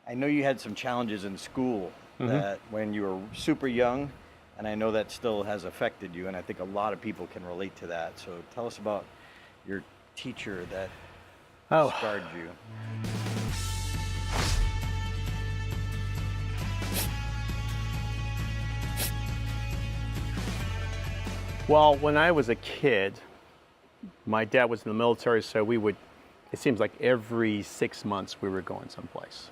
I know you had some challenges in school that when you were super young, and I know that still has affected you, and I think a lot of people can relate to that. So tell us about your teacher that scarred you. Well, when I was a kid, my dad was in the military, so it seems like every 6 months we were going someplace.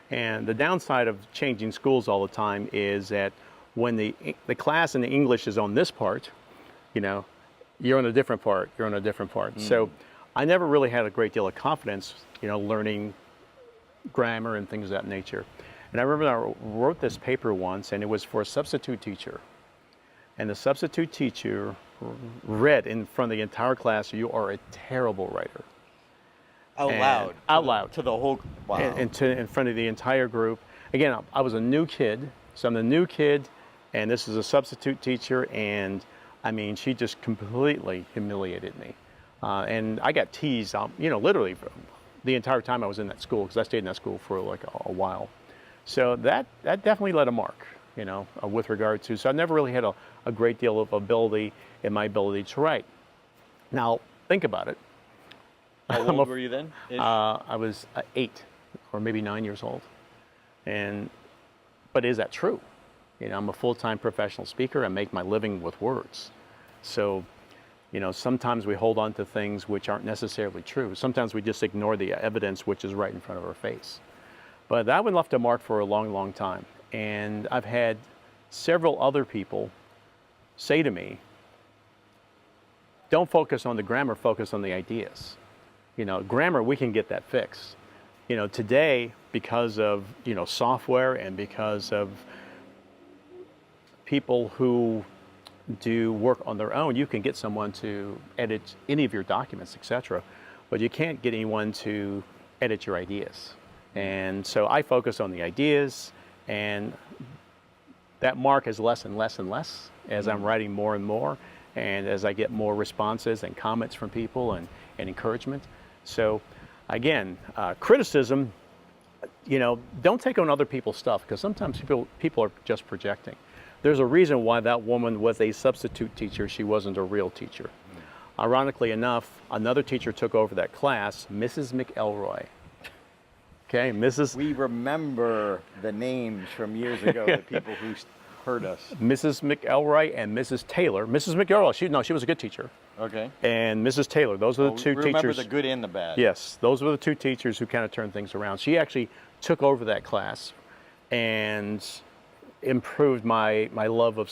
And the downside of changing schools all the time is that when the class in the English is on this part, you're on a different part, you're on a different part. So I never really had a great deal of confidence, learning grammar and things of that nature. And I remember I wrote this paper once, and it was for a substitute teacher. And the substitute teacher read in front of the entire class, "You are a terrible writer." Out loud? Out loud. To the whole, wow. And in front of the entire group. Again, I was a new kid, so I'm the new kid, and this is a substitute teacher, and I mean, she just completely humiliated me. And I got teased, literally for the entire time I was in that school, because I stayed in that school for like a while. So that definitely left a mark, with regard to, so I never really had a great deal of ability in my ability to write. Now, think about it. How old were you then? I was 8 or maybe 9 years old. But is that true? I'm a full-time professional speaker. I make my living with words. So, sometimes we hold on to things which aren't necessarily true. Sometimes we just ignore the evidence which is right in front of our face. But that one left a mark for a long, long time. And I've had several other people say to me, don't focus on the grammar, focus on the ideas. Grammar, we can get that fixed. Today, because of, software and because of people who do work on their own, you can get someone to edit any of your documents, etc. But you can't get anyone to edit your ideas. And so I focus on the ideas, and that mark is less and less and less as I'm writing more and more, and as I get more responses and comments from people and encouragement. So again, criticism, don't take on other people's stuff, because sometimes people are just projecting. There's a reason why that woman was a substitute teacher. She wasn't a real teacher. Ironically enough, another teacher took over that class, Mrs. McElroy. Okay, Mrs. We remember the names from years ago, the people who heard us. Mrs. McElroy and Mrs. Taylor. Mrs. McElroy, she was a good teacher. Okay. And Mrs. Taylor, those were the two teachers. Remember the good and the bad. Yes, those were the two teachers who kind of turned things around. She actually took over that class and improved my love of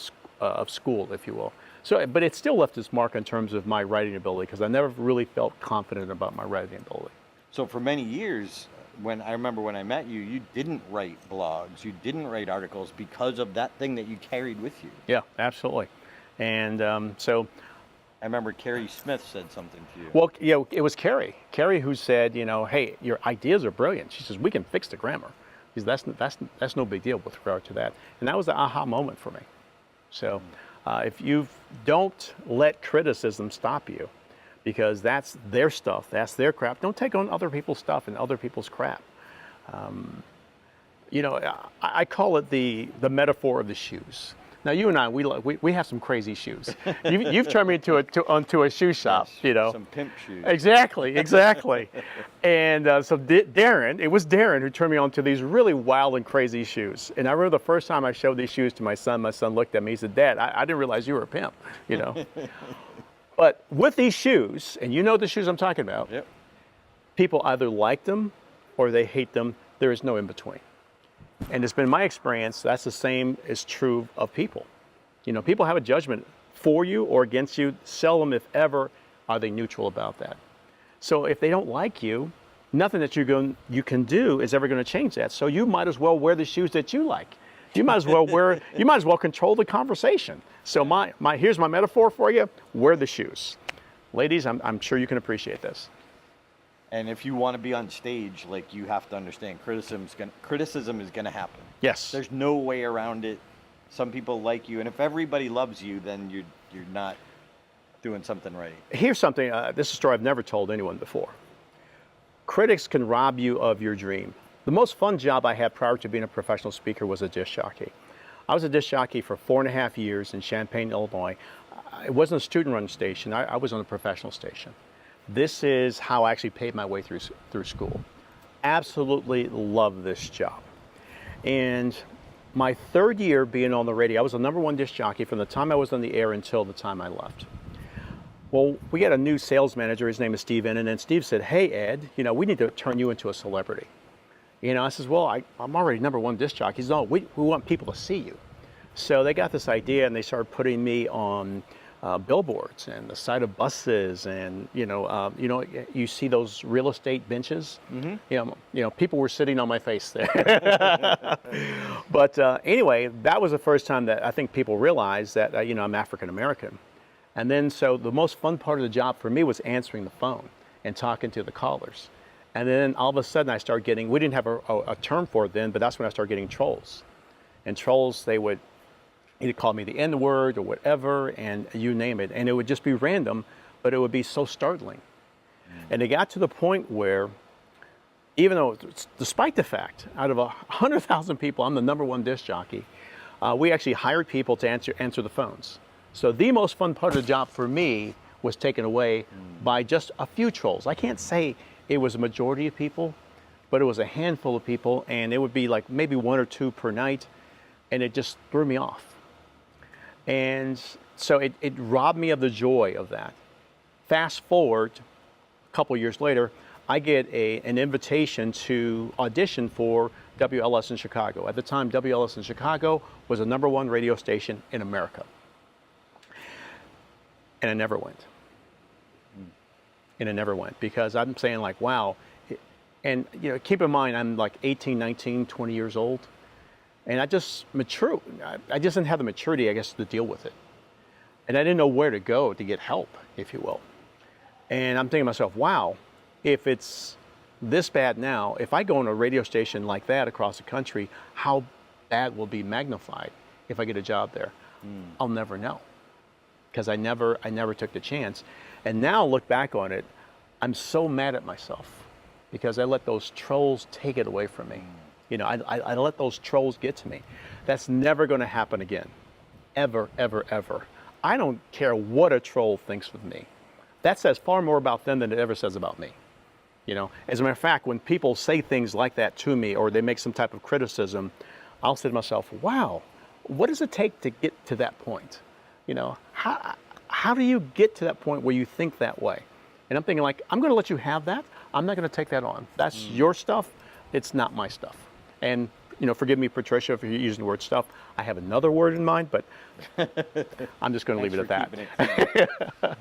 school, if you will. So, but it still left its mark in terms of my writing ability, because I never really felt confident about my writing ability. So for many years, when I met you, you didn't write blogs, you didn't write articles because of that thing that you carried with you. Yeah, absolutely. And so I remember Carrie Smith said something to you. Well, it was Carrie who said, hey, your ideas are brilliant. She says, we can fix the grammar. Because that's no big deal with regard to that. And that was the aha moment for me. So if you don't let criticism stop you, because that's their stuff, that's their crap, don't take on other people's stuff and other people's crap. I call it the metaphor of the shoes. Now, you and I, we have some crazy shoes. You've turned me onto a shoe shop, Yes, some pimp shoes. Exactly. And so it was Darren who turned me onto these really wild and crazy shoes. And I remember the first time I showed these shoes to my son looked at me, he said, "Dad, I didn't realize you were a pimp," But with these shoes, and the shoes I'm talking about, yep. People either like them or they hate them. There is no in between. And it's been my experience, that's the same is true of people. People have a judgment for you or against you. Seldom, if ever, are they neutral about that. So if they don't like you, nothing that you can do is ever going to change that. So you might as well wear the shoes that you like. You might as well control the conversation. So here's my metaphor for you. Wear the shoes. Ladies, I'm sure you can appreciate this. And if you want to be on stage, you have to understand criticism is going to happen. Yes. There's no way around it. Some people like you, and if everybody loves you, then you're not doing something right. Here's something, this is a story I've never told anyone before. Critics can rob you of your dream. The most fun job I had prior to being a professional speaker was a disc jockey. I was a disc jockey for 4.5 years in Champaign, Illinois. It wasn't a student-run station. I was on a professional station. This is how I actually paid my way through school. Absolutely love this job. And my third year being on the radio, I was the #1 disc jockey from the time I was on the air until the time I left. Well, we had a new sales manager. His name is Steve Innan, and Steve said, "Hey, Ed, we need to turn you into a celebrity." I says, "Well, I'm already #1 disc jockey." He says, "No, we want people to see you." So they got this idea, and they started putting me on billboards and the side of buses, and you see those real estate benches. Mm-hmm. People were sitting on my face there. But anyway, that was the first time that I think people realized that I'm African American. And then so the most fun part of the job for me was answering the phone and talking to the callers. And then all of a sudden I started getting, we didn't have a term for it then, but that's when I started getting trolls. And trolls, they would either call me the N-word or whatever, and you name it. And it would just be random, but it would be so startling. And it got to the point where, even though, despite the fact, out of 100,000 people, I'm the #1 disc jockey, we actually hired people to answer the phones. So the most fun part of the job for me was taken away by just a few trolls. I can't say it was a majority of people, but it was a handful of people, and it would be like maybe 1 or 2 per night, and it just threw me off. And so it robbed me of the joy of that. Fast forward a couple years later, I get an invitation to audition for WLS in Chicago. At the time, WLS in Chicago was a #1 radio station in America. And I never went. And I never went because I'm saying like, wow. And keep in mind, I'm like 18, 19, 20 years old. And I just matured. I just didn't have the maturity, I guess, to deal with it. And I didn't know where to go to get help, if you will. And I'm thinking to myself, wow, if it's this bad now, if I go on a radio station like that across the country, how bad will be magnified if I get a job there? I'll never know. Because I never took the chance. And now look back on it, I'm so mad at myself because I let those trolls take it away from me. I let those trolls get to me. That's never going to happen again. Ever, ever, ever. I don't care what a troll thinks of me. That says far more about them than it ever says about me. As a matter of fact, when people say things like that to me or they make some type of criticism, I'll say to myself, wow, what does it take to get to that point? How do you get to that point where you think that way? And I'm thinking like, I'm going to let you have that. I'm not going to take that on. That's your stuff. It's not my stuff. And, forgive me, Patricia, for using the word stuff. I have another word in mind, but I'm just going to leave it at that.